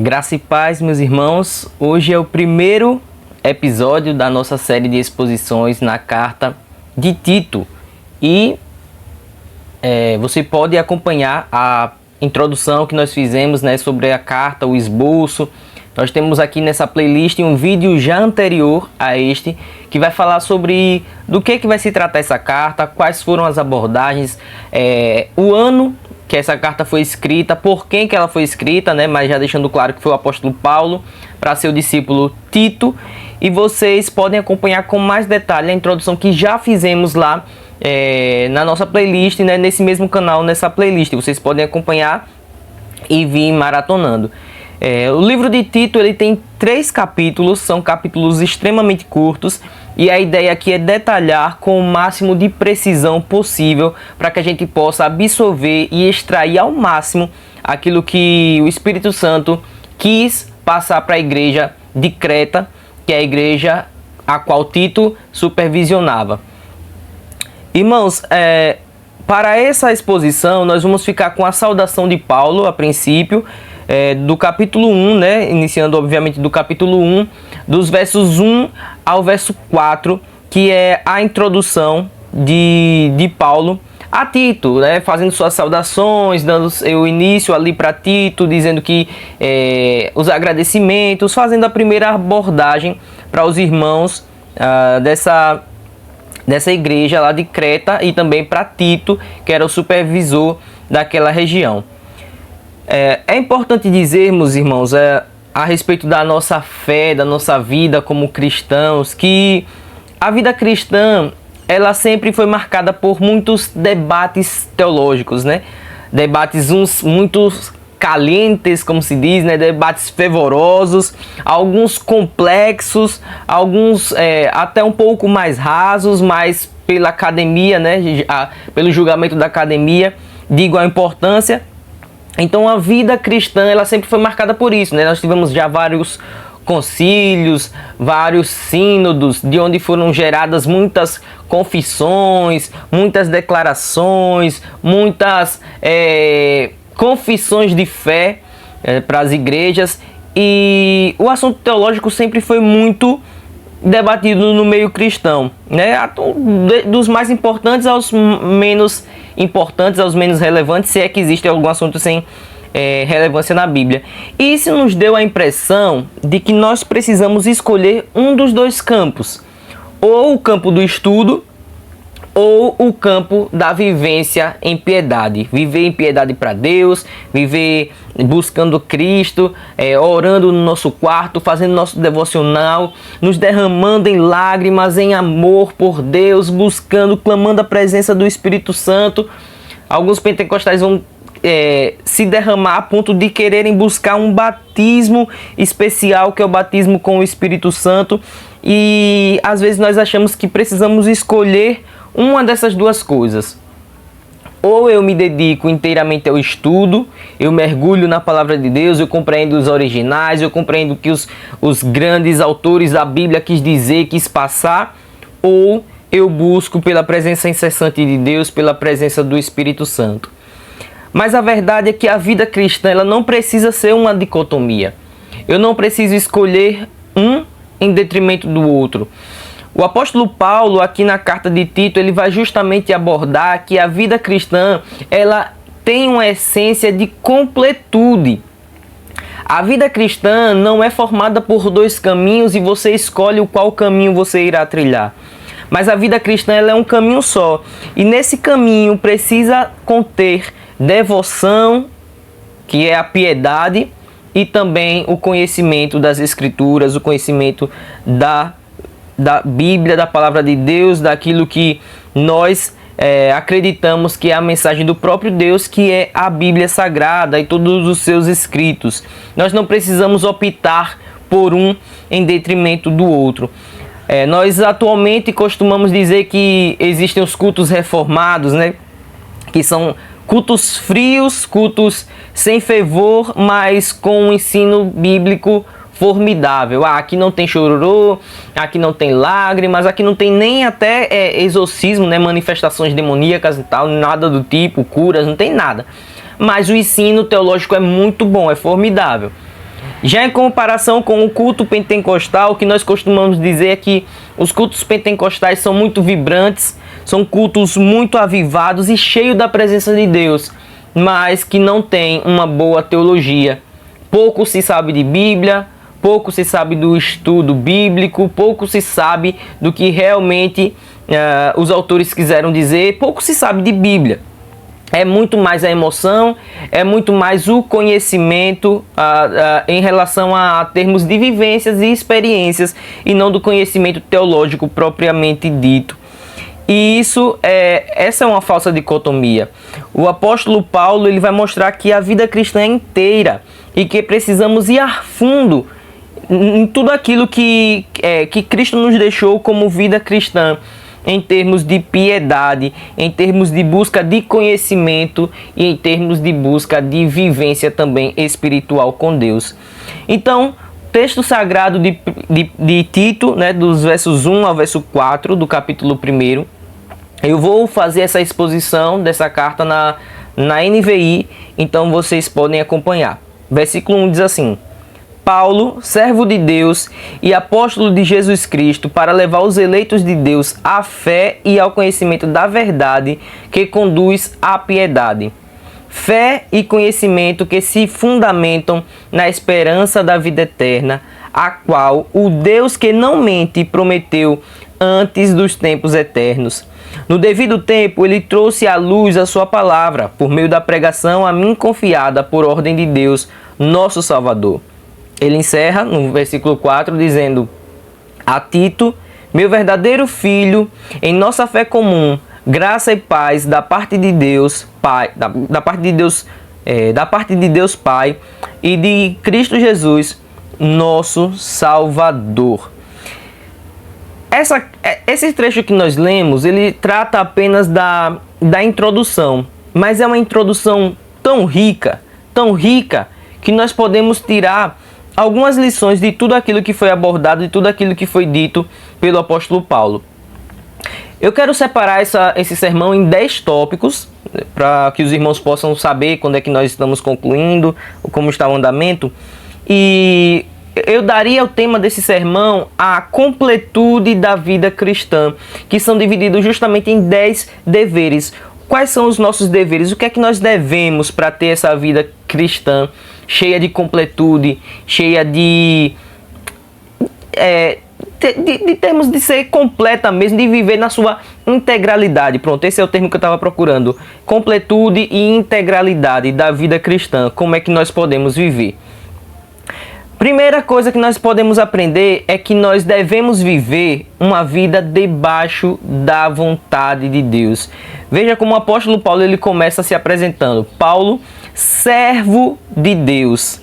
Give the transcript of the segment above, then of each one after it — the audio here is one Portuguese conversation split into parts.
Graça e paz, meus irmãos. Hoje é o primeiro episódio da nossa série de exposições na carta de Tito. E você pode acompanhar a introdução que nós fizemos, sobre a carta, o esboço. Nós temos aqui nessa playlist um vídeo já anterior a este, que vai falar sobre do que vai se tratar essa carta, quais foram as abordagens, o ano que essa carta foi escrita, por quem que ela foi escrita, mas já deixando claro que foi o apóstolo Paulo para seu discípulo Tito. E vocês podem acompanhar com mais detalhe a introdução que já fizemos lá na nossa playlist, nesse mesmo canal, nessa playlist. Vocês podem acompanhar e vir maratonando. O livro de Tito ele tem 3 capítulos, são capítulos extremamente curtos, e a ideia aqui é detalhar com o máximo de precisão possível para que a gente possa absorver e extrair ao máximo aquilo que o Espírito Santo quis passar para a igreja de Creta, que é a igreja a qual Tito supervisionava. Irmãos, para essa exposição nós vamos ficar com a saudação de Paulo a princípio, do capítulo 1, iniciando obviamente do capítulo 1, dos versos 1 ao verso 4, que é a introdução de Paulo a Tito, fazendo suas saudações, dando o início ali para Tito, dizendo que os agradecimentos, fazendo a primeira abordagem para os irmãos dessa igreja lá de Creta, e também para Tito, que era o supervisor daquela região. É importante dizermos, irmãos, a respeito da nossa fé, da nossa vida como cristãos, que a vida cristã ela sempre foi marcada por muitos debates teológicos, debates uns muito calientes, como se diz, debates fervorosos, alguns complexos, alguns até um pouco mais rasos, mas pela academia, pelo julgamento da academia, de igual importância. Então a vida cristã ela sempre foi marcada por isso, Nós tivemos já vários concílios, vários sínodos, de onde foram geradas muitas confissões, muitas declarações, muitas confissões de fé para as igrejas, e o assunto teológico sempre foi muito debatido no meio cristão, dos mais importantes aos menos importantes, aos menos relevantes, se é que existe algum assunto sem relevância na Bíblia. E isso nos deu a impressão de que nós precisamos escolher um dos dois campos, ou o campo do estudo, ou o campo da vivência em piedade. Viver em piedade para Deus, viver buscando Cristo, orando no nosso quarto, fazendo nosso devocional, nos derramando em lágrimas, em amor por Deus, buscando, clamando a presença do Espírito Santo. Alguns pentecostais vão se derramar a ponto de quererem buscar um batismo especial, que é o batismo com o Espírito Santo. E às vezes nós achamos que precisamos escolher uma dessas duas coisas. Ou eu me dedico inteiramente ao estudo, eu mergulho na palavra de Deus, eu compreendo os originais, eu compreendo o que os grandes autores da Bíblia quis passar, ou eu busco pela presença incessante de Deus, pela presença do Espírito Santo. Mas a verdade é que a vida cristã ela não precisa ser uma dicotomia. Eu não preciso escolher um em detrimento do outro. O apóstolo Paulo, aqui na carta de Tito, ele vai justamente abordar que a vida cristã ela tem uma essência de completude. A vida cristã não é formada por 2 caminhos e você escolhe qual caminho você irá trilhar. Mas a vida cristã ela é um caminho só. E nesse caminho precisa conter devoção, que é a piedade, e também o conhecimento das Escrituras, o conhecimento da Bíblia, da palavra de Deus, daquilo que nós acreditamos que é a mensagem do próprio Deus, que é a Bíblia Sagrada e todos os seus escritos. Nós não precisamos optar por um em detrimento do outro. Nós atualmente costumamos dizer que existem os cultos reformados, que são cultos frios, cultos sem fervor, mas com um ensino bíblico formidável. Aqui não tem chororô, aqui não tem lágrimas, aqui não tem nem até exorcismo, manifestações demoníacas e tal, nada do tipo, curas, não tem nada. Mas o ensino teológico é muito bom, é formidável. Já em comparação com o culto pentecostal, o que nós costumamos dizer é que os cultos pentecostais são muito vibrantes, são cultos muito avivados e cheios da presença de Deus, mas que não tem uma boa teologia. Pouco se sabe de Bíblia, pouco se sabe do estudo bíblico, pouco se sabe do que realmente os autores quiseram dizer, pouco se sabe de Bíblia. É muito mais a emoção, é muito mais o conhecimento em relação a termos de vivências e experiências, e não do conhecimento teológico propriamente dito. E essa é uma falsa dicotomia. O apóstolo Paulo ele vai mostrar que a vida cristã é inteira e que precisamos ir a fundo em tudo aquilo que Cristo nos deixou como vida cristã, em termos de piedade, em termos de busca de conhecimento e em termos de busca de vivência também espiritual com Deus. Então, texto sagrado de Tito, né, dos versos 1 ao verso 4 do capítulo 1, eu vou fazer essa exposição dessa carta na NVI, então vocês podem acompanhar. Versículo 1 diz assim: Paulo, servo de Deus e apóstolo de Jesus Cristo, para levar os eleitos de Deus à fé e ao conhecimento da verdade que conduz à piedade. Fé e conhecimento que se fundamentam na esperança da vida eterna, a qual o Deus que não mente prometeu antes dos tempos eternos. No devido tempo, ele trouxe à luz a sua palavra, por meio da pregação a mim confiada por ordem de Deus, nosso Salvador. Ele encerra no versículo 4 dizendo: a Tito, meu verdadeiro filho, em nossa fé comum, graça e paz da parte de Deus Pai, da parte de Deus Pai e de Cristo Jesus, nosso Salvador. Esse trecho que nós lemos, ele trata apenas da introdução, mas é uma introdução tão rica, que nós podemos tirar algumas lições de tudo aquilo que foi abordado, de tudo aquilo que foi dito pelo apóstolo Paulo. Eu quero separar esse sermão em 10 tópicos, para que os irmãos possam saber quando é que nós estamos concluindo, como está o andamento. E eu daria o tema desse sermão a completude da vida cristã, que são divididos justamente em 10 deveres. Quais são os nossos deveres? O que é que nós devemos para ter essa vida cristã cheia de completude, cheia de termos de ser completa mesmo, de viver na sua integralidade. Pronto, esse é o termo que eu estava procurando. Completude e integralidade da vida cristã. Como é que nós podemos viver? Primeira coisa que nós podemos aprender é que nós devemos viver uma vida debaixo da vontade de Deus. Veja como o apóstolo Paulo ele começa se apresentando. Paulo, servo de Deus.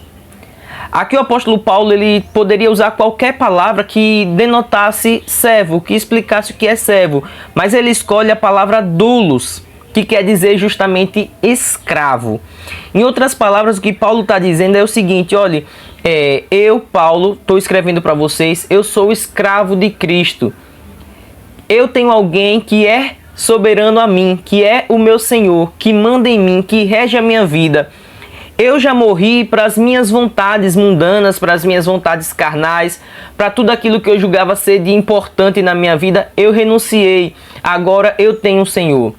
Aqui o apóstolo Paulo ele poderia usar qualquer palavra que denotasse servo, que explicasse o que é servo, mas ele escolhe a palavra doulos, que quer dizer justamente escravo. Em outras palavras, o que Paulo está dizendo é o seguinte: olha, eu, Paulo, estou escrevendo para vocês, eu sou escravo de Cristo. Eu tenho alguém que é soberano a mim, que é o meu Senhor, que manda em mim, que rege a minha vida. Eu já morri para as minhas vontades mundanas, para as minhas vontades carnais, para tudo aquilo que eu julgava ser de importante na minha vida, eu renunciei. Agora eu tenho um Senhor.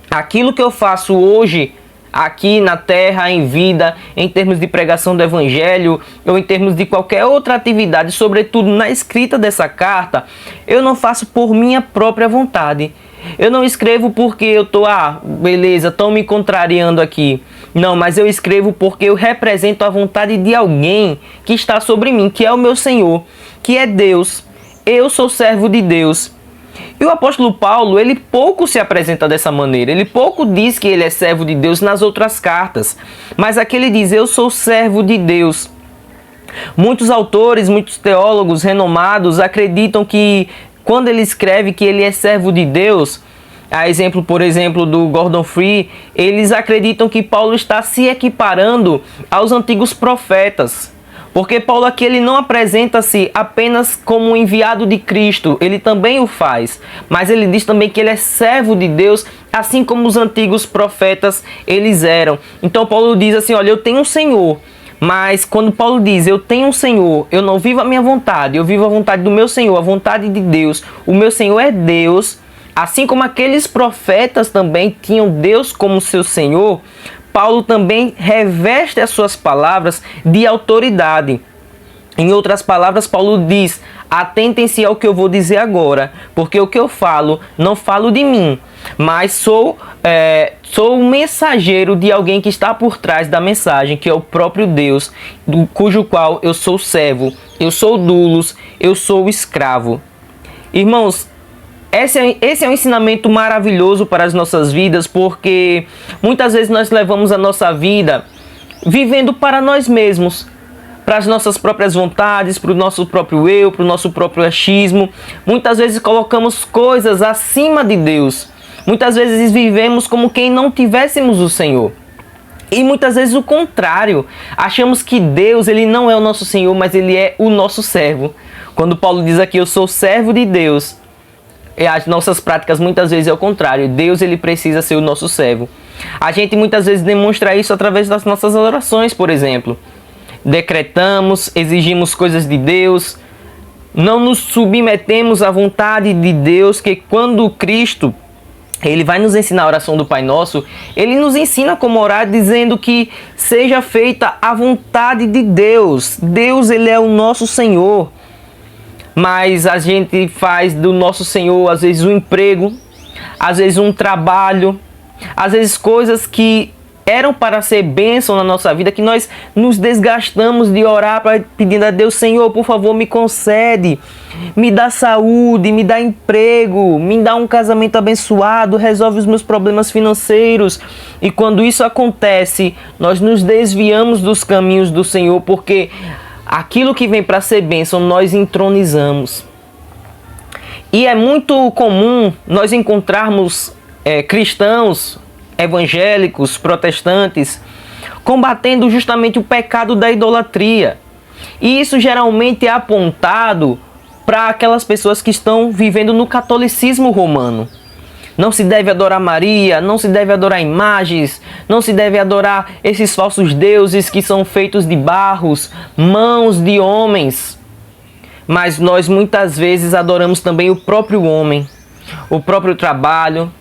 Aquilo que eu faço hoje, aqui na terra, em vida, em termos de pregação do Evangelho, ou em termos de qualquer outra atividade, sobretudo na escrita dessa carta, eu não faço por minha própria vontade. Eu não escrevo porque eu estou, beleza, estão me contrariando aqui. Não, mas eu escrevo porque eu represento a vontade de alguém que está sobre mim, que é o meu Senhor, que é Deus. Eu sou servo de Deus. E o apóstolo Paulo, ele pouco se apresenta dessa maneira, ele pouco diz que ele é servo de Deus nas outras cartas, mas aqui ele diz: eu sou servo de Deus. Muitos autores, muitos teólogos renomados acreditam que quando ele escreve que ele é servo de Deus, a exemplo, por exemplo, do Gordon Fee, eles acreditam que Paulo está se equiparando aos antigos profetas. Porque Paulo aqui ele não apresenta-se apenas como enviado de Cristo, ele também o faz. Mas ele diz também que ele é servo de Deus, assim como os antigos profetas eles eram. Então Paulo diz assim: olha, eu tenho um Senhor, Mas quando Paulo diz, eu tenho um Senhor, eu não vivo a minha vontade, eu vivo a vontade do meu Senhor, a vontade de Deus, o meu Senhor é Deus, assim como aqueles profetas também tinham Deus como seu Senhor, Paulo também reveste as suas palavras de autoridade. Em outras palavras, Paulo diz, atentem-se ao que eu vou dizer agora, porque o que eu falo, não falo de mim, mas sou o mensageiro de alguém que está por trás da mensagem, que é o próprio Deus, cujo qual eu sou servo, eu sou doulos, eu sou escravo. Irmãos, esse é um ensinamento maravilhoso para as nossas vidas, porque muitas vezes nós levamos a nossa vida vivendo para nós mesmos, para as nossas próprias vontades, para o nosso próprio eu, para o nosso próprio achismo. Muitas vezes colocamos coisas acima de Deus. Muitas vezes vivemos como quem não tivéssemos o Senhor. E muitas vezes o contrário. Achamos que Deus, ele não é o nosso Senhor, mas ele é o nosso servo. Quando Paulo diz aqui, eu sou servo de Deus, e as nossas práticas muitas vezes é o contrário. Deus, ele precisa ser o nosso servo. A gente muitas vezes demonstra isso através das nossas orações, por exemplo. Decretamos, exigimos coisas de Deus, não nos submetemos à vontade de Deus, que quando Cristo, ele vai nos ensinar a oração do Pai Nosso, ele nos ensina como orar, dizendo que seja feita a vontade de Deus. Deus, ele é o nosso Senhor. Mas a gente faz do nosso Senhor, às vezes, um emprego, às vezes um trabalho, às vezes coisas que eram para ser bênção na nossa vida, que nós nos desgastamos de orar pedindo a Deus, Senhor, por favor, me concede, me dá saúde, me dá emprego, me dá um casamento abençoado, resolve os meus problemas financeiros. E quando isso acontece, nós nos desviamos dos caminhos do Senhor, porque aquilo que vem para ser bênção, nós entronizamos. E é muito comum nós encontrarmos cristãos, evangélicos, protestantes, combatendo justamente o pecado da idolatria. E isso geralmente é apontado para aquelas pessoas que estão vivendo no catolicismo romano. Não se deve adorar Maria, não se deve adorar imagens, não se deve adorar esses falsos deuses que são feitos de barros, mãos de homens. Mas nós muitas vezes adoramos também o próprio homem, o próprio trabalho,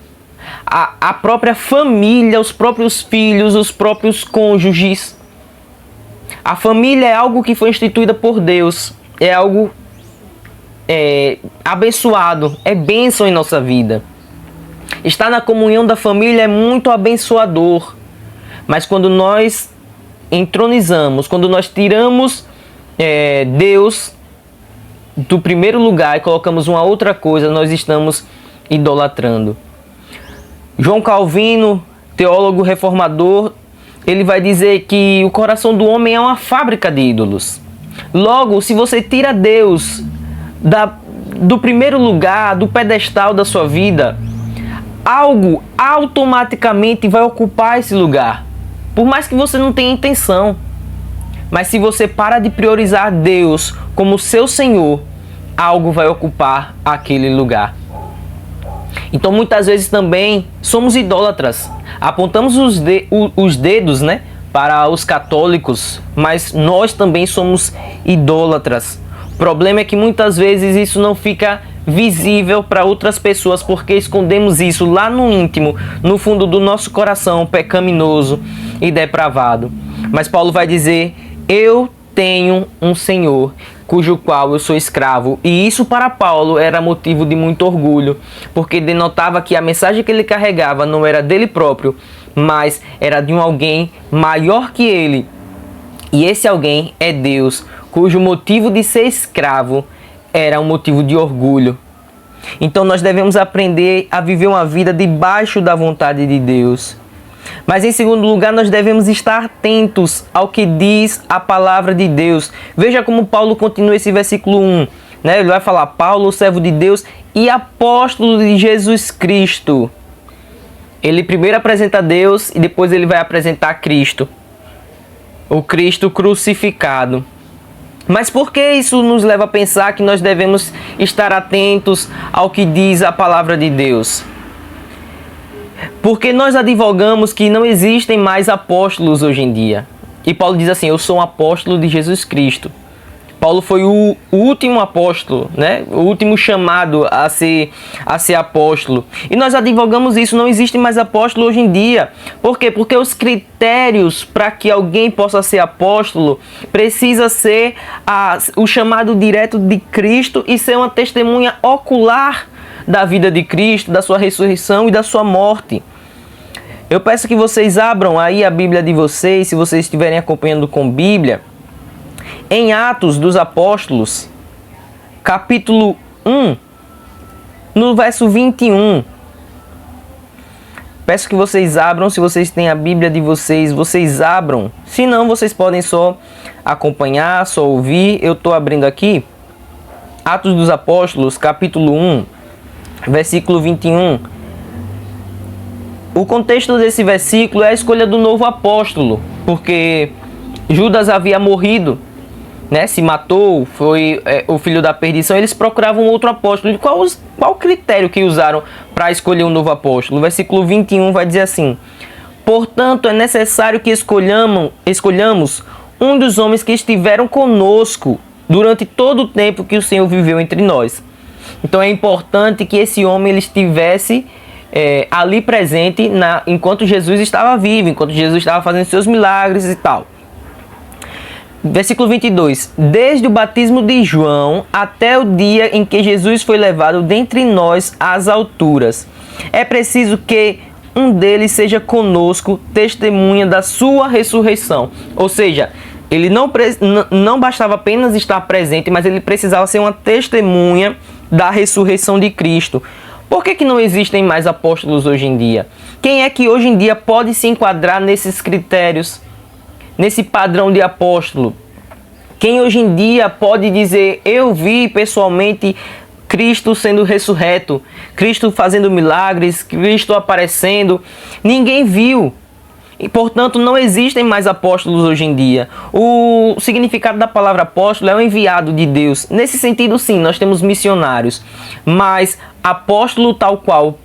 a própria família, os próprios filhos, os próprios cônjuges. A família é algo que foi instituída por Deus, é algo abençoado, é bênção em nossa vida. Estar na comunhão da família é muito abençoador, mas quando nós entronizamos, quando nós tiramos Deus do primeiro lugar e colocamos uma outra coisa, nós estamos idolatrando. João Calvino, teólogo reformador, ele vai dizer que o coração do homem é uma fábrica de ídolos. Logo, se você tira Deus do primeiro lugar, do pedestal da sua vida, algo automaticamente vai ocupar esse lugar. Por mais que você não tenha intenção. Mas se você para de priorizar Deus como seu Senhor, algo vai ocupar aquele lugar. Então muitas vezes também somos idólatras. Apontamos os dedos, para os católicos, mas nós também somos idólatras. O problema é que muitas vezes isso não fica visível para outras pessoas, porque escondemos isso lá no íntimo, no fundo do nosso coração pecaminoso e depravado. Mas Paulo vai dizer, eu tenho um Senhor, cujo qual eu sou escravo. E isso para Paulo era motivo de muito orgulho, porque denotava que a mensagem que ele carregava não era dele próprio, mas era de um alguém maior que ele. E esse alguém é Deus, cujo motivo de ser escravo era um motivo de orgulho. Então nós devemos aprender a viver uma vida debaixo da vontade de Deus. Mas em segundo lugar, nós devemos estar atentos ao que diz a palavra de Deus. Veja como Paulo continua esse versículo 1. Ele vai falar, Paulo, servo de Deus e apóstolo de Jesus Cristo. Ele primeiro apresenta Deus e depois ele vai apresentar Cristo. O Cristo crucificado. Mas por que isso nos leva a pensar que nós devemos estar atentos ao que diz a palavra de Deus? Porque nós advogamos que não existem mais apóstolos hoje em dia. E Paulo diz assim: eu sou um apóstolo de Jesus Cristo. Paulo foi o último apóstolo, né? O último chamado a ser apóstolo. E nós advogamos isso, não existe mais apóstolo hoje em dia. Por quê? Porque os critérios para que alguém possa ser apóstolo precisa ser o chamado direto de Cristo e ser uma testemunha ocular da vida de Cristo, da sua ressurreição e da sua morte. Eu peço que vocês abram aí a Bíblia de vocês, se vocês estiverem acompanhando com Bíblia, em Atos dos Apóstolos, capítulo 1, no verso 21. Peço que vocês abram, se vocês têm a Bíblia de vocês, vocês abram. Se não, vocês podem só acompanhar, só ouvir. Eu estou abrindo aqui. Atos dos Apóstolos, capítulo 1, versículo 21. O contexto desse versículo é a escolha do novo apóstolo, porque Judas havia morrido, né, se matou, foi o filho da perdição. Eles procuravam outro apóstolo. Qual o critério que usaram para escolher um novo apóstolo? O versículo 21 vai dizer assim: portanto, é necessário que escolhamos um dos homens que estiveram conosco durante todo o tempo que o Senhor viveu entre nós. Então é importante que esse homem ele estivesse ali presente enquanto Jesus estava vivo, enquanto Jesus estava fazendo seus milagres e tal. Versículo 22. Desde o batismo de João até o dia em que Jesus foi levado dentre nós às alturas, é preciso que um deles seja conosco, testemunha da sua ressurreição. Ou seja, ele não bastava apenas estar presente, mas ele precisava ser uma testemunha da ressurreição de Cristo. Por que não existem mais apóstolos hoje em dia? Quem é que hoje em dia pode se enquadrar nesses critérios, nesse padrão de apóstolo? Quem hoje em dia pode dizer: eu vi pessoalmente Cristo sendo ressurreto, Cristo fazendo milagres, Cristo aparecendo? Ninguém viu. E, portanto, não existem mais apóstolos hoje em dia. O significado da palavra apóstolo é o enviado de Deus. Nesse sentido, sim, nós temos missionários. Mas apóstolo tal qual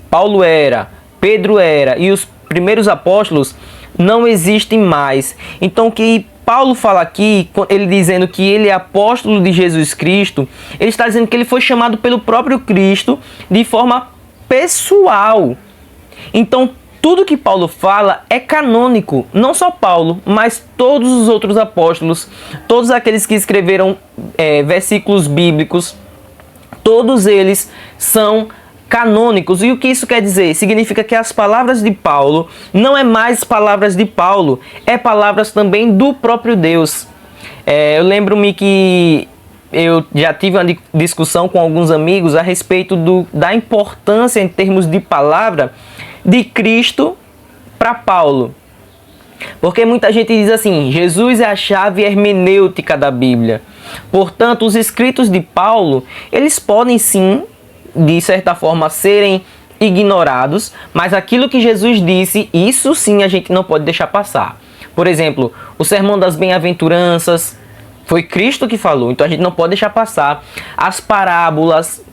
Paulo era, Pedro era e os primeiros apóstolos não existem mais. Então, o que Paulo fala aqui, ele dizendo que ele é apóstolo de Jesus Cristo, ele está dizendo que ele foi chamado pelo próprio Cristo de forma pessoal. Então, tudo que Paulo fala é canônico. Não só Paulo, mas todos os outros apóstolos, todos aqueles que escreveram versículos bíblicos, todos eles são canônicos. E o que isso quer dizer? Significa que as palavras de Paulo não é mais palavras de Paulo, é palavras também do próprio Deus. Eu lembro-me que eu já tive uma discussão com alguns amigos a respeito da importância em termos de palavra de Cristo para Paulo. Porque muita gente diz assim: Jesus é a chave hermenêutica da Bíblia. Portanto, os escritos de Paulo, eles podem sim, de certa forma, serem ignorados, mas aquilo que Jesus disse, isso sim a gente não pode deixar passar. Por exemplo, o Sermão das Bem-aventuranças, foi Cristo que falou, então a gente não pode deixar passar. As parábolas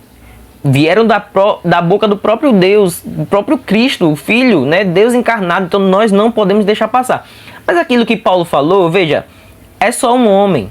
vieram da boca do próprio Deus, do próprio Cristo, o Filho, né? Deus encarnado, então nós não podemos deixar passar. Mas aquilo que Paulo falou, veja, é só um homem.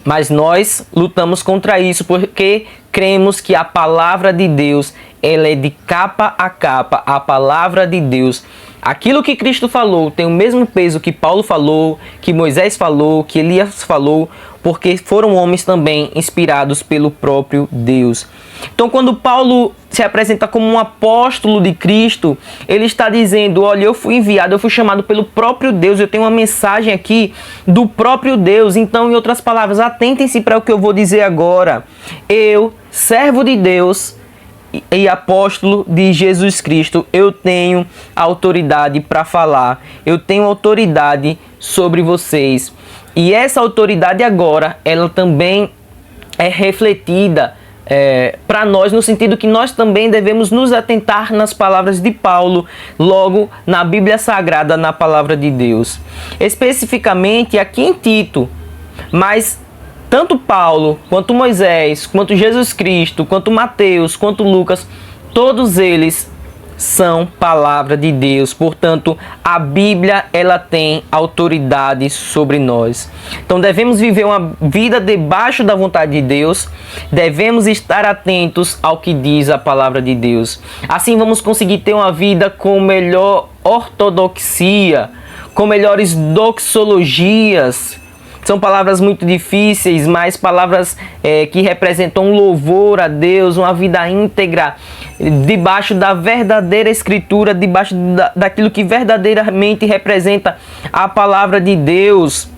Mas nós lutamos contra isso porque cremos que a palavra de Deus, ela é de capa a capa. A palavra de Deus, aquilo que Cristo falou, tem o mesmo peso que Paulo falou, que Moisés falou, que Elias falou, porque foram homens também inspirados pelo próprio Deus. Então, quando Paulo se apresenta como um apóstolo de Cristo, ele está dizendo: olha, eu fui enviado, eu fui chamado pelo próprio Deus, eu tenho uma mensagem aqui do próprio Deus. Então, em outras palavras, atentem-se para o que eu vou dizer agora. Eu, servo de Deus e apóstolo de Jesus Cristo, eu tenho autoridade para falar, eu tenho autoridade sobre vocês. E essa autoridade agora, ela também é refletida para nós, no sentido que nós também devemos nos atentar nas palavras de Paulo, logo na Bíblia Sagrada, na palavra de Deus. Especificamente aqui em Tito, mas tanto Paulo, quanto Moisés, quanto Jesus Cristo, quanto Mateus, quanto Lucas, todos eles são palavra de Deus. Portanto, a Bíblia, ela tem autoridade sobre nós. Então, devemos viver uma vida debaixo da vontade de Deus. Devemos estar atentos ao que diz a palavra de Deus. Assim, vamos conseguir ter uma vida com melhor ortodoxia, com melhores doxologias. São palavras muito difíceis, mas palavras que representam um louvor a Deus, uma vida íntegra, debaixo da verdadeira escritura, debaixo daquilo que verdadeiramente representa a palavra de Deus.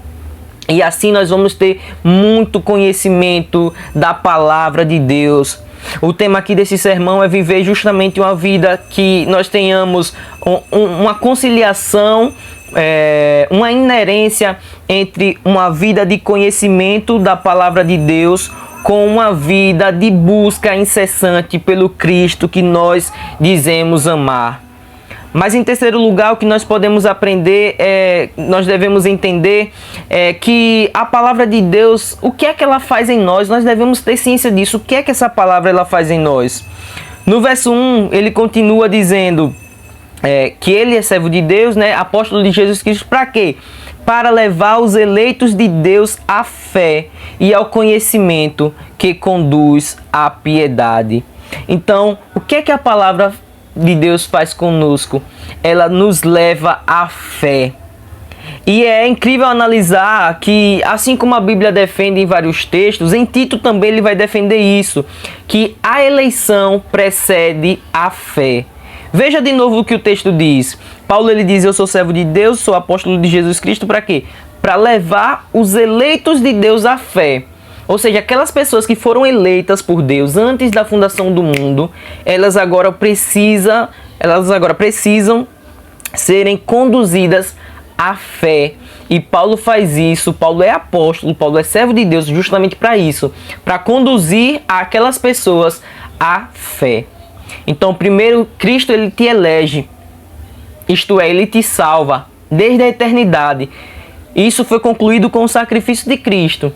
E assim nós vamos ter muito conhecimento da palavra de Deus. O tema aqui desse sermão é viver justamente uma vida que nós tenhamos uma conciliação, uma inerência entre uma vida de conhecimento da palavra de Deus com uma vida de busca incessante pelo Cristo que nós dizemos amar. Mas em terceiro lugar, o que nós podemos aprender, nós devemos entender que a palavra de Deus, o que é que ela faz em nós? Nós devemos ter ciência disso. O que é que essa palavra ela faz em nós? No verso 1, ele continua dizendo que ele é servo de Deus, né? Apóstolo de Jesus Cristo, para quê? Para levar os eleitos de Deus à fé e ao conhecimento que conduz à piedade. Então, o que é que a palavra de Deus faz conosco? Ela nos leva à fé. E é incrível analisar que, assim como a Bíblia defende em vários textos, em Tito também ele vai defender isso, que a eleição precede a fé. Veja de novo o que o texto diz. Paulo ele diz: eu sou servo de Deus, sou apóstolo de Jesus Cristo, para quê? Para levar os eleitos de Deus à fé. Ou seja, aquelas pessoas que foram eleitas por Deus antes da fundação do mundo, elas agora precisam serem conduzidas à fé. E Paulo faz isso. Paulo é apóstolo, Paulo é servo de Deus justamente para isso, para conduzir aquelas pessoas à fé. Então, primeiro, Cristo ele te elege, isto é, ele te salva desde a eternidade. Isso foi concluído com o sacrifício de Cristo.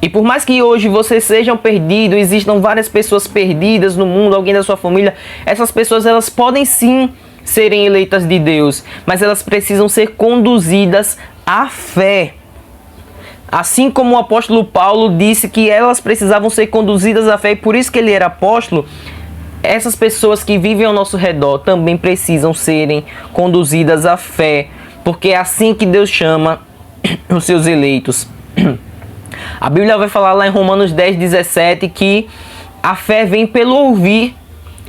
E por mais que hoje vocês sejam perdidos, existam várias pessoas perdidas no mundo, alguém da sua família, essas pessoas elas podem sim serem eleitas de Deus, mas elas precisam ser conduzidas à fé. Assim como o apóstolo Paulo disse que elas precisavam ser conduzidas à fé, e por isso que ele era apóstolo, essas pessoas que vivem ao nosso redor também precisam serem conduzidas à fé, porque é assim que Deus chama os seus eleitos. A Bíblia vai falar lá em Romanos 10:17 que a fé vem pelo ouvir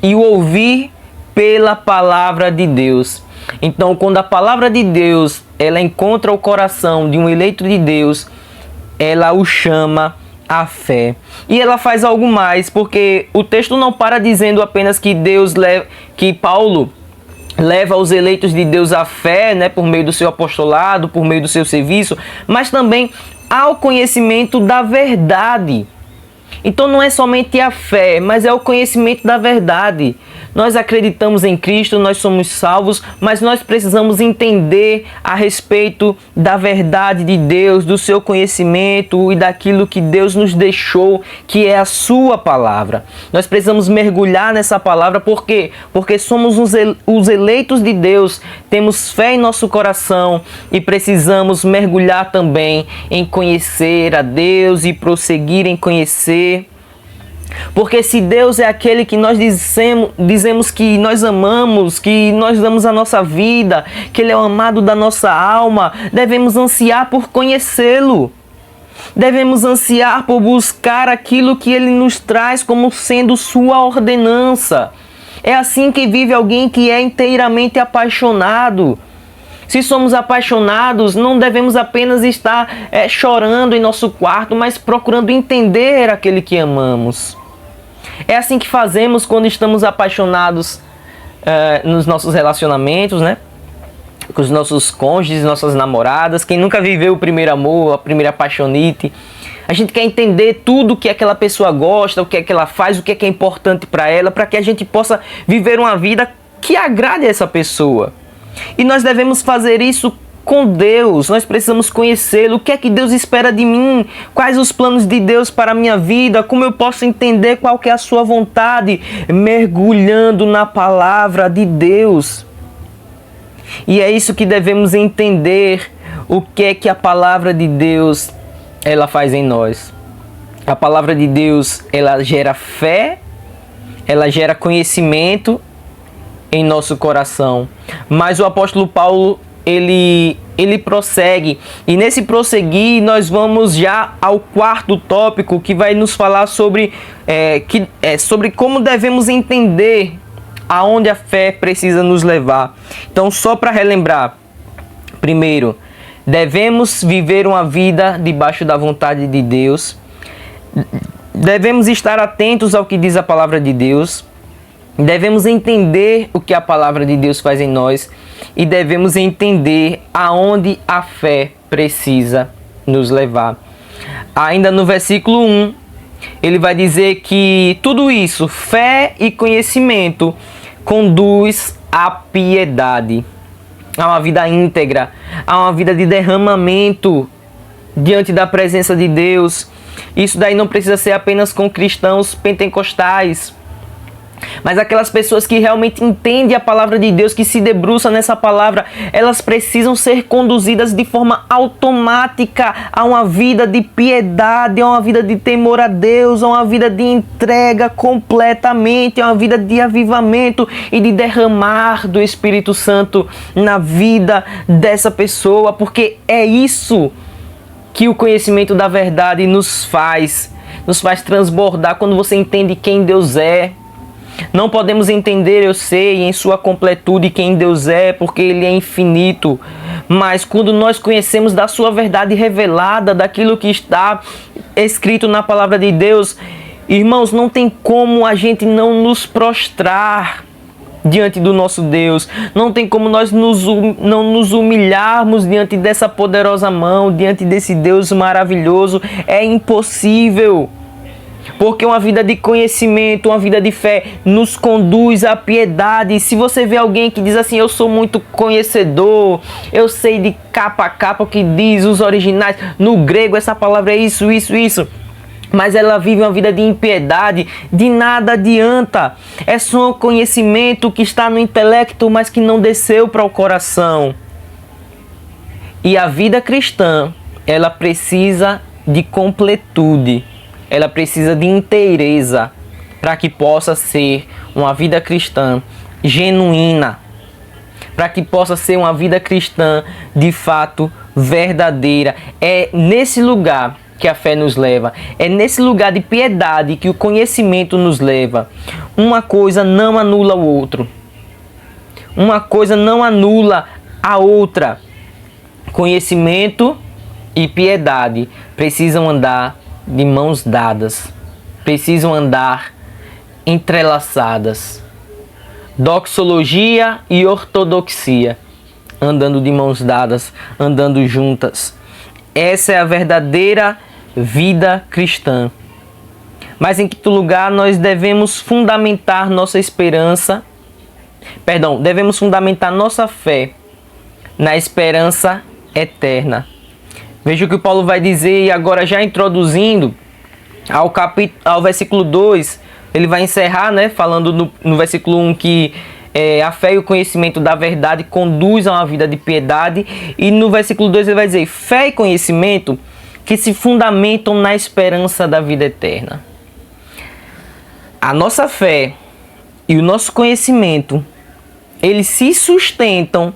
e o ouvir pela palavra de Deus. Então, quando a palavra de Deus ela encontra o coração de um eleito de Deus, ela o chama à fé. E ela faz algo mais, porque o texto não para dizendo apenas que Paulo leva os eleitos de Deus à fé, né, por meio do seu apostolado, por meio do seu serviço, mas também ao conhecimento da verdade. Então não é somente a fé, mas é o conhecimento da verdade. Nós acreditamos em Cristo, nós somos salvos, mas nós precisamos entender a respeito da verdade de Deus, do seu conhecimento e daquilo que Deus nos deixou, que é a sua palavra. Nós precisamos mergulhar nessa palavra, por quê? Porque somos os eleitos de Deus, temos fé em nosso coração e precisamos mergulhar também em conhecer a Deus e prosseguir em conhecer. Porque se Deus é aquele que nós dizemos que nós amamos, que nós damos a nossa vida, que Ele é o amado da nossa alma, devemos ansiar por conhecê-lo. Devemos ansiar por buscar aquilo que Ele nos traz como sendo sua ordenança. É assim que vive alguém que é inteiramente apaixonado. Se somos apaixonados, não devemos apenas estar chorando em nosso quarto, mas procurando entender aquele que amamos. É assim que fazemos quando estamos apaixonados nos nossos relacionamentos, né? Com os nossos cônjuges, nossas namoradas. Quem nunca viveu o primeiro amor, a primeira apaixonite. A gente quer entender tudo o que aquela pessoa gosta, o que é que ela faz, o que é importante para ela, para que a gente possa viver uma vida que agrade a essa pessoa. E nós devemos fazer isso com Deus, nós precisamos conhecê-lo. O que é que Deus espera de mim? Quais os planos de Deus para a minha vida? Como eu posso entender qual que é a sua vontade? Mergulhando na palavra de Deus. E é isso que devemos entender, o que é que a palavra de Deus ela faz em nós. A palavra de Deus, ela gera fé, ela gera conhecimento em nosso coração. Mas o apóstolo Paulo, ele prossegue. E nesse prosseguir, nós vamos já ao quarto tópico, que vai nos falar sobre como devemos entender aonde a fé precisa nos levar. Então, só para relembrar, primeiro, devemos viver uma vida debaixo da vontade de Deus. Devemos estar atentos ao que diz a palavra de Deus. Devemos entender o que a palavra de Deus faz em nós. E devemos entender aonde a fé precisa nos levar. Ainda no versículo 1, ele vai dizer que tudo isso, fé e conhecimento, conduz à piedade, a uma vida íntegra, a uma vida de derramamento diante da presença de Deus. Isso daí não precisa ser apenas com cristãos pentecostais, mas aquelas pessoas que realmente entendem a palavra de Deus, que se debruçam nessa palavra, elas precisam ser conduzidas de forma automática a uma vida de piedade, a uma vida de temor a Deus, a uma vida de entrega completamente, a uma vida de avivamento e de derramar do Espírito Santo na vida dessa pessoa, porque é isso que o conhecimento da verdade nos faz transbordar quando você entende quem Deus é. Não podemos entender, eu sei, em sua completude quem Deus é, porque Ele é infinito. Mas quando nós conhecemos da sua verdade revelada, daquilo que está escrito na palavra de Deus, irmãos, não tem como a gente não nos prostrar diante do nosso Deus. Não tem como nós não nos humilharmos diante dessa poderosa mão, diante desse Deus maravilhoso. É impossível. Porque uma vida de conhecimento, uma vida de fé nos conduz à piedade. Se você vê alguém que diz assim, eu sou muito conhecedor, eu sei de capa a capa o que diz os originais, no grego essa palavra é isso, mas ela vive uma vida de impiedade, de nada adianta. É só um conhecimento que está no intelecto, mas que não desceu para o coração. E a vida cristã, ela precisa de completude. Ela precisa de inteireza para que possa ser uma vida cristã genuína, para que possa ser uma vida cristã de fato verdadeira. É nesse lugar que a fé nos leva, é nesse lugar de piedade que o conhecimento nos leva. Uma coisa não anula o outro, uma coisa não anula a outra. Conhecimento e piedade precisam andar de mãos dadas, precisam andar entrelaçadas. Doxologia e ortodoxia andando de mãos dadas, andando juntas. Essa é a verdadeira vida cristã. Mas em quinto lugar, nós devemos fundamentar nossa devemos fundamentar nossa fé na esperança eterna. Veja o que o Paulo vai dizer, e agora já introduzindo ao versículo 2, ele vai encerrar, falando no versículo 1 que a fé e o conhecimento da verdade conduz a uma vida de piedade, e no versículo 2 ele vai dizer, fé e conhecimento que se fundamentam na esperança da vida eterna. A nossa fé e o nosso conhecimento, eles se sustentam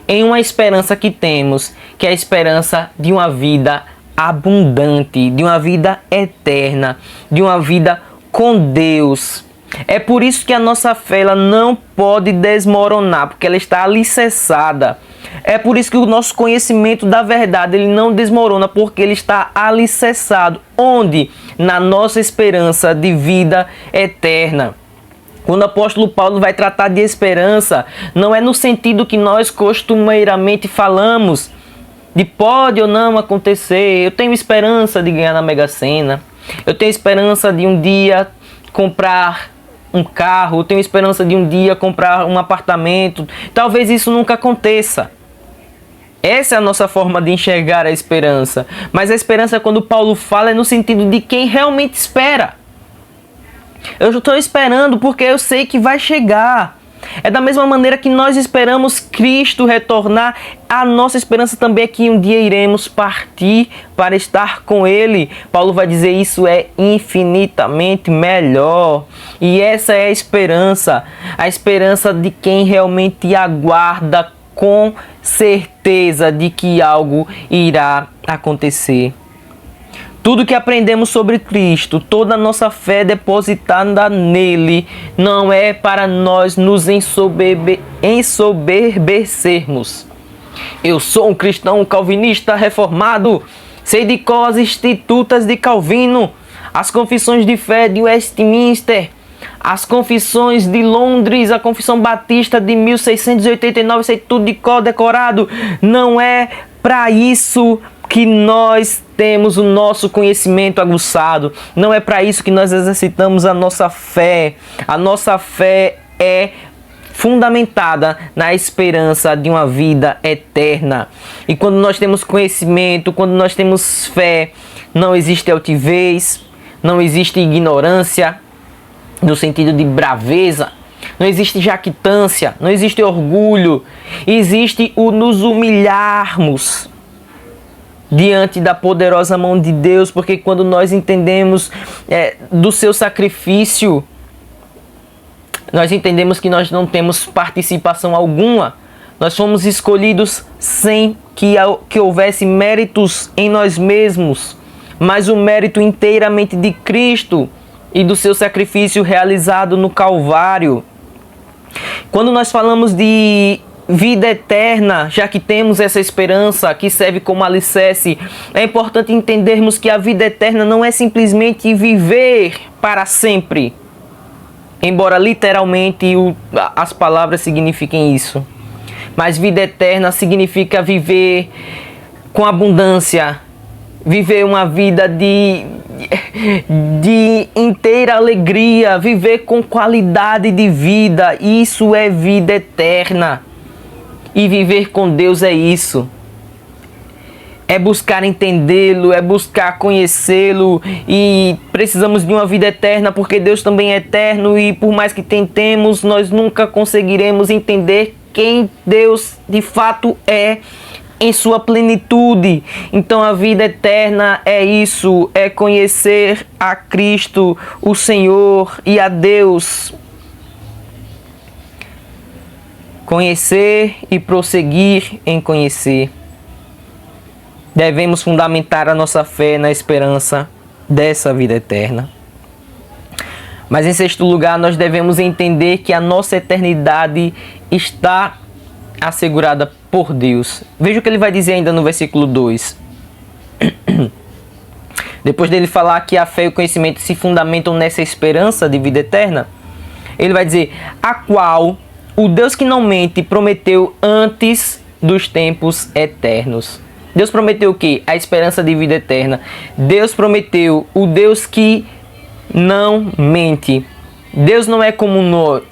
em uma esperança que temos, que é a esperança de uma vida abundante, de uma vida eterna, de uma vida com Deus. É por isso que a nossa fé ela não pode desmoronar, porque ela está alicerçada. É por isso que o nosso conhecimento da verdade ele não desmorona, porque ele está alicerçado. Onde? Na nossa esperança de vida eterna. Quando o apóstolo Paulo vai tratar de esperança, não é no sentido que nós costumeiramente falamos, de pode ou não acontecer. Eu tenho esperança de ganhar na Mega Sena, eu tenho esperança de um dia comprar um carro, eu tenho esperança de um dia comprar um apartamento. Talvez isso nunca aconteça. Essa é a nossa forma de enxergar a esperança. Mas a esperança, quando Paulo fala, é no sentido de quem realmente espera. Eu estou esperando porque eu sei que vai chegar. É da mesma maneira que nós esperamos Cristo retornar, a nossa esperança também é que um dia iremos partir para estar com Ele. Paulo vai dizer isso é infinitamente melhor. E essa é a esperança de quem realmente aguarda com certeza de que algo irá acontecer. Tudo que aprendemos sobre Cristo, toda a nossa fé depositada nele, não é para nós nos ensoberbecermos. Eu sou um cristão calvinista reformado, sei de cor as institutas de Calvino, as confissões de fé de Westminster, as confissões de Londres, a confissão batista de 1689, sei tudo de cor decorado. Não é para isso que nós temos o nosso conhecimento aguçado. Não é para isso que nós exercitamos a nossa fé. A nossa fé é fundamentada na esperança de uma vida eterna. E quando nós temos conhecimento, quando nós temos fé, não existe altivez, não existe ignorância, no sentido de braveza, não existe jactância, não existe orgulho, existe o nos humilharmos diante da poderosa mão de Deus, porque quando nós entendemos do seu sacrifício, nós entendemos que nós não temos participação alguma, nós fomos escolhidos sem que houvesse méritos em nós mesmos, mas o mérito inteiramente de Cristo e do seu sacrifício realizado no Calvário. Quando nós falamos de vida eterna, já que temos essa esperança que serve como alicerce, é importante entendermos que a vida eterna não é simplesmente viver para sempre, embora literalmente as palavras signifiquem isso. Mas vida eterna significa viver com abundância, viver uma vida de inteira alegria, viver com qualidade de vida. Isso é vida eterna. E viver com Deus é isso. É buscar entendê-lo, é buscar conhecê-lo. E precisamos de uma vida eterna porque Deus também é eterno. E por mais que tentemos, nós nunca conseguiremos entender quem Deus de fato é em sua plenitude. Então a vida eterna é isso, é conhecer a Cristo, o Senhor e a Deus. Conhecer e prosseguir em conhecer. Devemos fundamentar a nossa fé na esperança dessa vida eterna. Mas em sexto lugar, nós devemos entender que a nossa eternidade está assegurada por Deus. Veja o que ele vai dizer ainda no versículo 2. Depois dele falar que a fé e o conhecimento se fundamentam nessa esperança de vida eterna, ele vai dizer: a qual o Deus que não mente prometeu antes dos tempos eternos. Deus prometeu o quê? A esperança de vida eterna. Deus prometeu o Deus que não mente. Deus não é como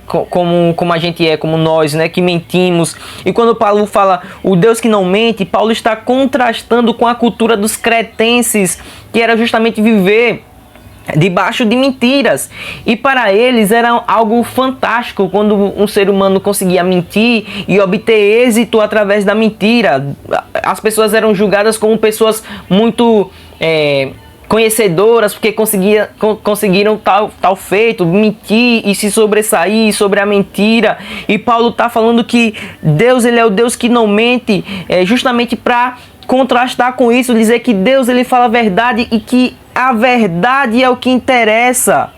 a gente é, como nós, né, que mentimos. E quando Paulo fala o Deus que não mente, Paulo está contrastando com a cultura dos cretenses, que era justamente viver debaixo de mentiras. E para eles era algo fantástico quando um ser humano conseguia mentir e obter êxito através da mentira. As pessoas eram julgadas como pessoas muito conhecedoras, porque conseguiram tal feito, mentir e se sobressair sobre a mentira. E Paulo está falando que Deus, ele é o Deus que não mente, justamente para contrastar com isso, dizer que Deus, ele fala a verdade e que a verdade é o que interessa.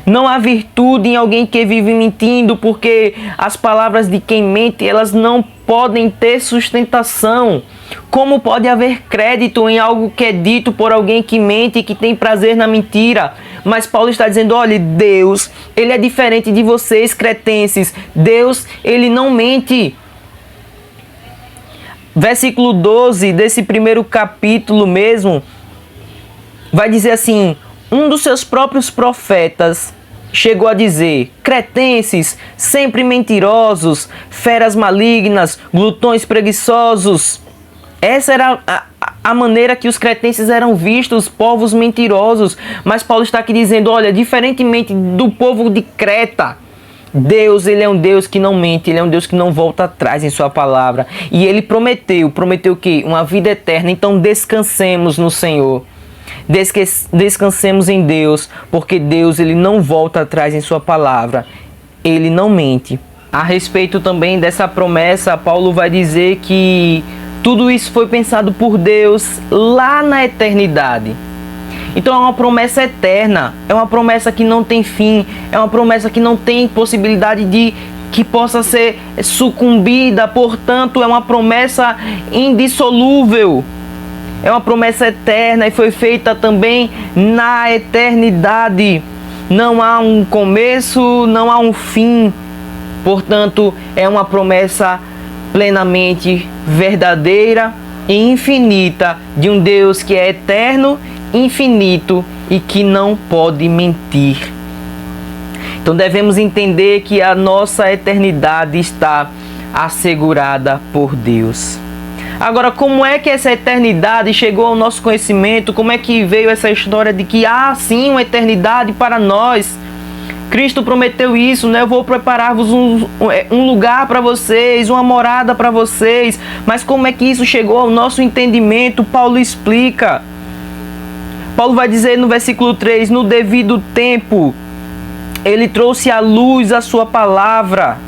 Não há virtude em alguém que vive mentindo, porque as palavras de quem mente, elas não podem ter sustentação. Como pode haver crédito em algo que é dito por alguém que mente e que tem prazer na mentira? Mas Paulo está dizendo: olha, Deus, ele é diferente de vocês, cretenses. Deus, ele não mente. Versículo 12 desse primeiro capítulo mesmo vai dizer assim: um dos seus próprios profetas chegou a dizer: cretenses, sempre mentirosos, feras malignas, glutões preguiçosos. Essa era a maneira que os cretenses eram vistos, povos mentirosos. Mas Paulo está aqui dizendo: olha, diferentemente do povo de Creta, Deus, ele é um Deus que não mente, ele é um Deus que não volta atrás em sua palavra. E ele prometeu o quê? Uma vida eterna. Então descansemos no Senhor. Descansemos em Deus, porque Deus, ele não volta atrás em sua palavra. Ele não mente. A respeito também dessa promessa, Paulo vai dizer que tudo isso foi pensado por Deus lá na eternidade. Então é uma promessa eterna, é uma promessa que não tem fim, é uma promessa que não tem possibilidade de que possa ser sucumbida, portanto é uma promessa indissolúvel. É uma promessa eterna e foi feita também na eternidade. Não há um começo, não há um fim. Portanto, é uma promessa plenamente verdadeira e infinita de um Deus que é eterno, infinito e que não pode mentir. Então devemos entender que a nossa eternidade está assegurada por Deus. Agora, como é que essa eternidade chegou ao nosso conhecimento? Como é que veio essa história de que há sim uma eternidade para nós? Cristo prometeu isso, né? Eu vou preparar-vos um lugar para vocês, uma morada para vocês. Mas como é que isso chegou ao nosso entendimento? Paulo explica. Paulo vai dizer no versículo 3, no devido tempo, ele trouxe à luz a sua palavra.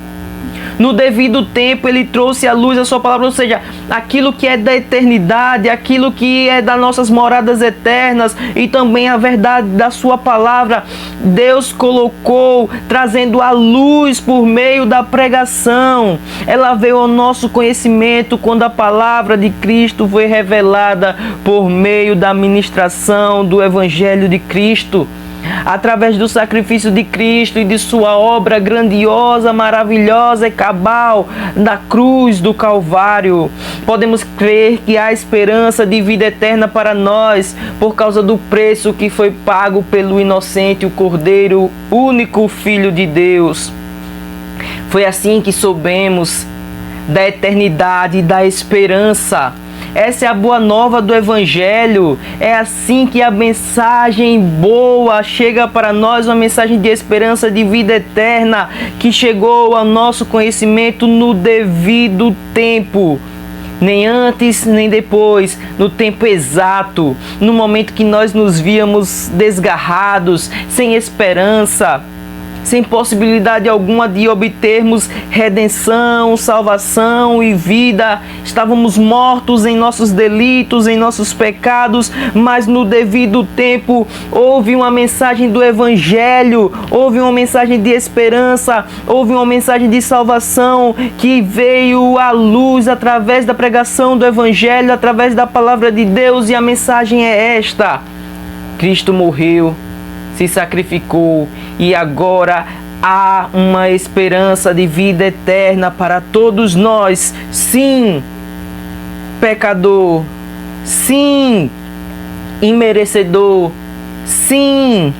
No devido tempo, ele trouxe à luz a sua palavra, ou seja, aquilo que é da eternidade, aquilo que é das nossas moradas eternas e também a verdade da sua palavra, Deus colocou, trazendo à luz por meio da pregação. Ela veio ao nosso conhecimento quando a palavra de Cristo foi revelada por meio da ministração do Evangelho de Cristo. Através do sacrifício de Cristo e de sua obra grandiosa, maravilhosa e cabal da cruz do Calvário, podemos crer que há esperança de vida eterna para nós por causa do preço que foi pago pelo inocente, o Cordeiro, único Filho de Deus. Foi assim que soubemos da eternidade e da esperança. Essa é a boa nova do Evangelho. É assim que a mensagem boa chega para nós, uma mensagem de esperança de vida eterna, que chegou ao nosso conhecimento no devido tempo. Nem antes, nem depois, no tempo exato, no momento que nós nos víamos desgarrados, sem esperança, sem possibilidade alguma de obtermos redenção, salvação e vida. Estávamos mortos em nossos delitos, em nossos pecados, mas no devido tempo houve uma mensagem do Evangelho, houve uma mensagem de esperança, houve uma mensagem de salvação que veio à luz através da pregação do Evangelho, através da palavra de Deus, e a mensagem é esta: Cristo morreu, se sacrificou e agora há uma esperança de vida eterna para todos nós. Sim, pecador. Sim, imerecedor. Sim,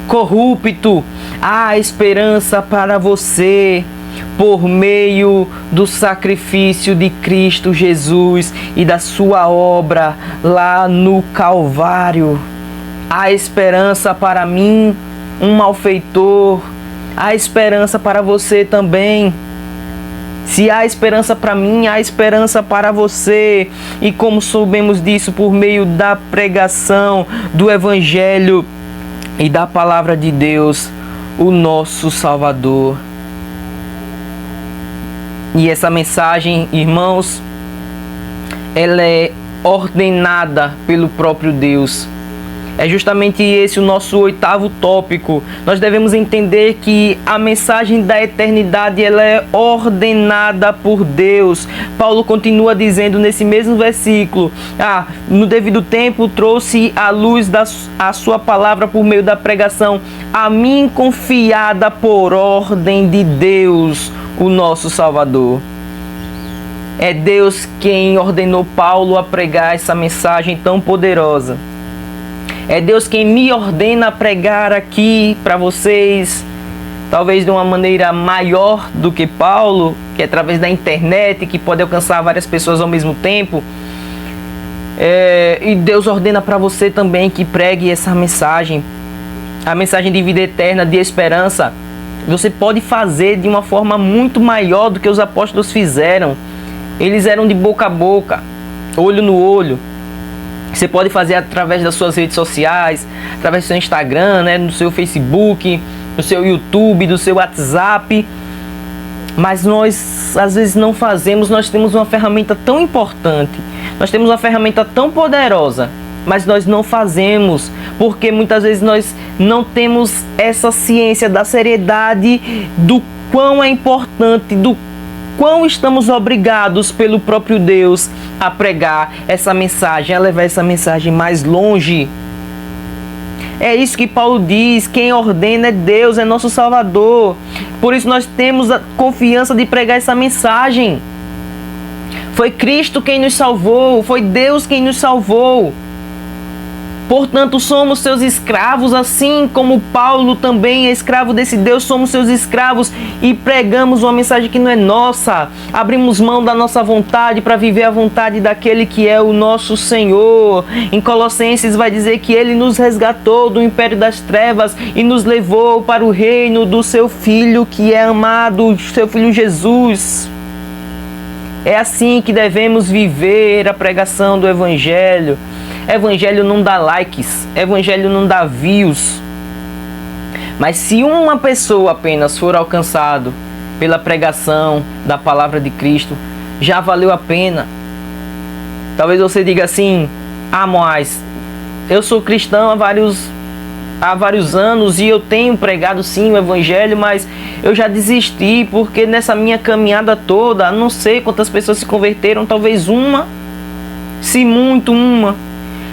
corrupto. Há esperança para você por meio do sacrifício de Cristo Jesus e da sua obra lá no Calvário. Há esperança para mim, um malfeitor. Há esperança para você também. Se há esperança para mim, há esperança para você. E como soubemos disso por meio da pregação do Evangelho e da palavra de Deus, o nosso Salvador. E essa mensagem, irmãos, ela é ordenada pelo próprio Deus. É justamente esse o nosso 8º tópico. Nós devemos entender que a mensagem da eternidade, ela é ordenada por Deus. Paulo continua dizendo nesse mesmo versículo: no devido tempo trouxe à luz a sua palavra por meio da pregação, a mim confiada por ordem de Deus, o nosso Salvador. É Deus quem ordenou Paulo a pregar essa mensagem tão poderosa. É Deus quem me ordena a pregar aqui para vocês, talvez de uma maneira maior do que Paulo, que é através da internet, que pode alcançar várias pessoas ao mesmo tempo. E Deus ordena para você também que pregue essa mensagem, a mensagem de vida eterna, de esperança. Você pode fazer de uma forma muito maior do que os apóstolos fizeram. Eles eram de boca a boca, olho no olho. Você pode fazer através das suas redes sociais, através do seu Instagram, né, do seu Facebook, do seu YouTube, do seu WhatsApp. Mas nós às vezes não fazemos. Nós temos uma ferramenta tão importante, nós temos uma ferramenta tão poderosa, mas nós não fazemos, porque muitas vezes nós não temos essa ciência da seriedade, do quão é importante, do quão estamos obrigados pelo próprio Deus a pregar essa mensagem, a levar essa mensagem mais longe. É isso que Paulo diz: quem ordena é Deus, é nosso Salvador. Por isso nós temos a confiança de pregar essa mensagem. Foi Cristo quem nos salvou, foi Deus quem nos salvou. Portanto, somos seus escravos, assim como Paulo também é escravo desse Deus. Somos seus escravos e pregamos uma mensagem que não é nossa. Abrimos mão da nossa vontade para viver a vontade daquele que é o nosso Senhor. Em Colossenses vai dizer que Ele nos resgatou do império das trevas e nos levou para o reino do seu Filho que é amado, seu Filho Jesus. É assim que devemos viver a pregação do Evangelho. Evangelho não dá likes, Evangelho não dá views. Mas se uma pessoa apenas for alcançado pela pregação da palavra de Cristo, já valeu a pena. Talvez você diga assim: Moás, eu sou cristão há vários anos e eu tenho pregado sim o Evangelho, mas eu já desisti, porque nessa minha caminhada toda, não sei quantas pessoas se converteram, talvez uma, se muito uma.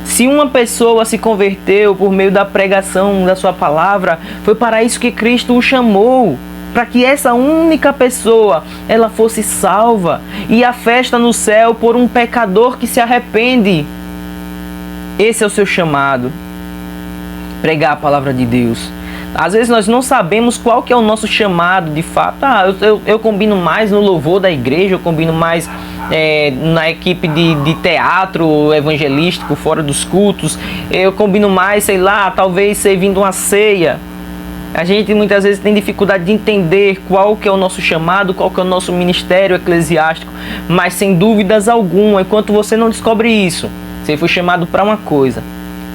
Se uma pessoa se converteu por meio da pregação da sua palavra, foi para isso que Cristo o chamou, para que essa única pessoa ela fosse salva. E a festa no céu por um pecador que se arrepende. Esse é o seu chamado, pregar a palavra de Deus. Às vezes nós não sabemos qual que é o nosso chamado de fato. Eu combino mais no louvor da igreja, eu combino mais na equipe de teatro evangelístico, fora dos cultos. Eu combino mais, sei lá, talvez servindo uma ceia. A gente muitas vezes tem dificuldade de entender qual que é o nosso chamado, qual que é o nosso ministério eclesiástico. Mas sem dúvidas alguma, enquanto você não descobre isso, você foi chamado para uma coisa: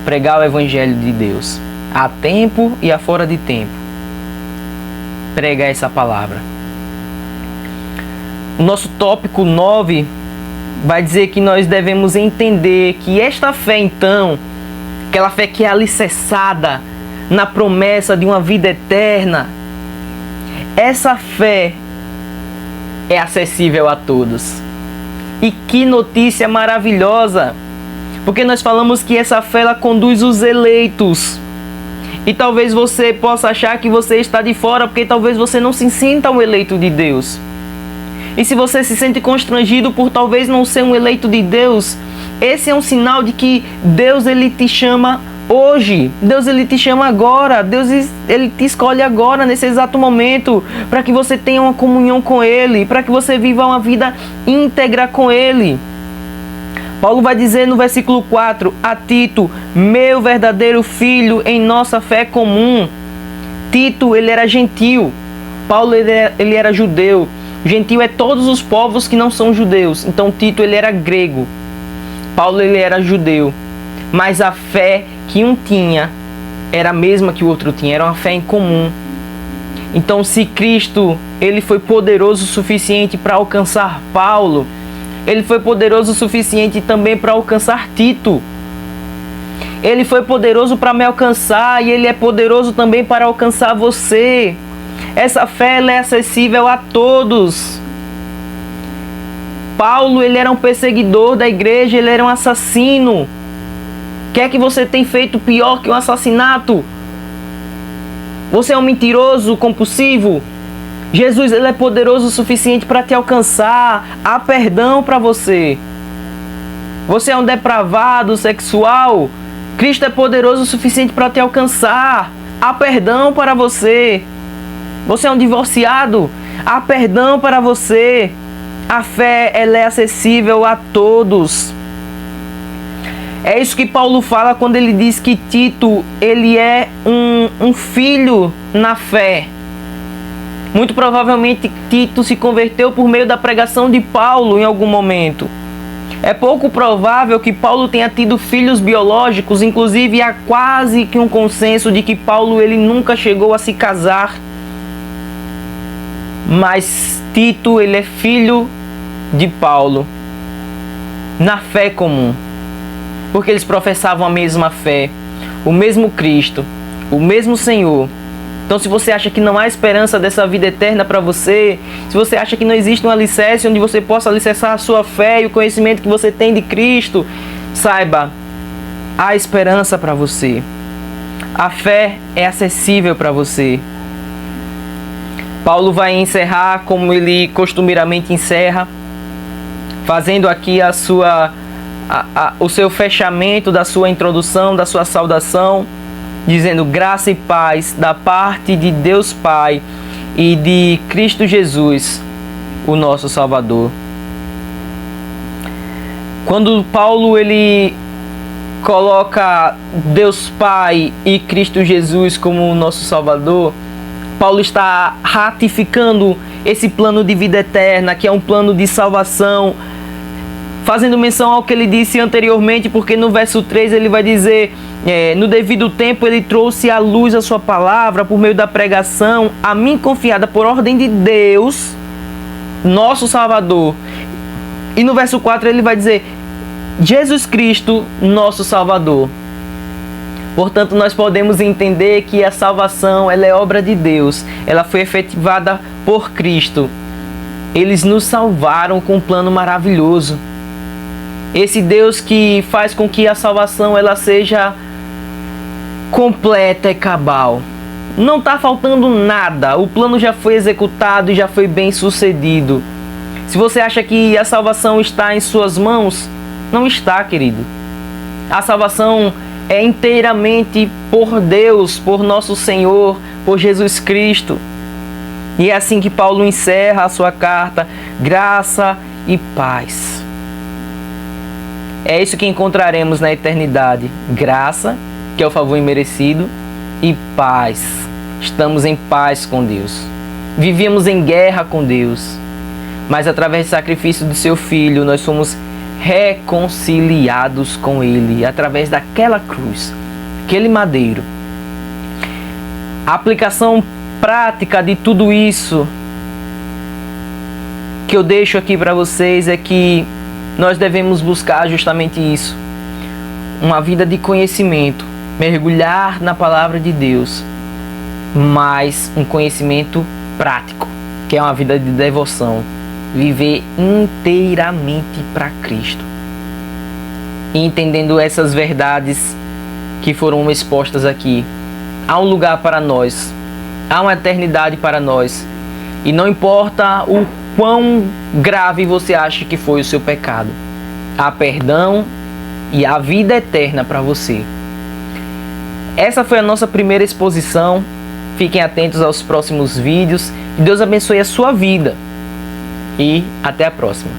pregar o Evangelho de Deus, a tempo e a fora de tempo. Pregar essa palavra. O nosso tópico 9 vai dizer que nós devemos entender que esta fé, então, aquela fé que é alicerçada na promessa de uma vida eterna, essa fé é acessível a todos. E que notícia maravilhosa! Porque nós falamos que essa fé ela conduz os eleitos. E talvez você possa achar que você está de fora, porque talvez você não se sinta um eleito de Deus. E se você se sente constrangido por talvez não ser um eleito de Deus, esse é um sinal de que Deus ele te chama hoje. Deus ele te chama agora. Deus ele te escolhe agora, nesse exato momento, para que você tenha uma comunhão com Ele, para que você viva uma vida íntegra com Ele. Paulo vai dizer no versículo 4, a Tito, meu verdadeiro filho em nossa fé comum. Tito, ele era gentil. Paulo, ele era judeu. Gentil é todos os povos que não são judeus. Então Tito, ele era grego. Paulo, ele era judeu. Mas a fé que um tinha era a mesma que o outro tinha. Era uma fé em comum. Então se Cristo, ele foi poderoso o suficiente para alcançar Paulo, ele foi poderoso o suficiente também para alcançar Tito. Ele foi poderoso para me alcançar e Ele é poderoso também para alcançar você. Essa fé ela é acessível a todos. Paulo, ele era um perseguidor da igreja, ele era um assassino. O que é que você tem feito pior que um assassinato? Você é um mentiroso compulsivo? Jesus, ele é poderoso o suficiente para te alcançar. Há perdão para você. Você é um depravado sexual? Cristo é poderoso o suficiente para te alcançar. Há perdão para você. Você é um divorciado. Há perdão para você. A fé, ela é acessível a todos. É isso que Paulo fala quando ele diz que Tito, ele é um filho na fé. Muito provavelmente Tito se converteu por meio da pregação de Paulo em algum momento. É pouco provável que Paulo tenha tido filhos biológicos, inclusive há quase que um consenso de que Paulo ele nunca chegou a se casar. Mas Tito, ele é filho de Paulo na fé comum. Porque eles professavam a mesma fé, o mesmo Cristo, o mesmo Senhor. Então, se você acha que não há esperança dessa vida eterna para você, se você acha que não existe um alicerce onde você possa alicerçar a sua fé e o conhecimento que você tem de Cristo, saiba, há esperança para você. A fé é acessível para você. Paulo vai encerrar como ele costumeiramente encerra, fazendo aqui o seu fechamento da sua introdução, da sua saudação, dizendo graça e paz da parte de Deus Pai e de Cristo Jesus, o nosso Salvador. Quando Paulo ele coloca Deus Pai e Cristo Jesus como o nosso Salvador, Paulo está ratificando esse plano de vida eterna, que é um plano de salvação, fazendo menção ao que ele disse anteriormente, porque no verso 3 ele vai dizer, no devido tempo ele trouxe à luz a sua palavra por meio da pregação, a mim confiada por ordem de Deus, nosso Salvador. E no verso 4 ele vai dizer, Jesus Cristo, nosso Salvador. Portanto, nós podemos entender que a salvação ela é obra de Deus, ela foi efetivada por Cristo. Eles nos salvaram com um plano maravilhoso. Esse Deus que faz com que a salvação ela seja completa e cabal. Não está faltando nada. O plano já foi executado e já foi bem sucedido. Se você acha que a salvação está em suas mãos, não está, querido. A salvação é inteiramente por Deus, por nosso Senhor, por Jesus Cristo. E é assim que Paulo encerra a sua carta, graça e paz. É isso que encontraremos na eternidade. Graça, que é o favor imerecido, e paz. Estamos em paz com Deus. Vivíamos em guerra com Deus, mas através do sacrifício do seu Filho, nós somos reconciliados com Ele, através daquela cruz, aquele madeiro. A aplicação prática de tudo isso que eu deixo aqui para vocês é que nós devemos buscar justamente isso, uma vida de conhecimento, mergulhar na palavra de Deus, mas um conhecimento prático, que é uma vida de devoção, viver inteiramente para Cristo, e entendendo essas verdades que foram expostas aqui. Há um lugar para nós, há uma eternidade para nós, e não importa o quão grave você acha que foi o seu pecado, há perdão e há vida eterna para você. Essa foi a nossa primeira exposição. Fiquem atentos aos próximos vídeos. Que Deus abençoe a sua vida. E até a próxima.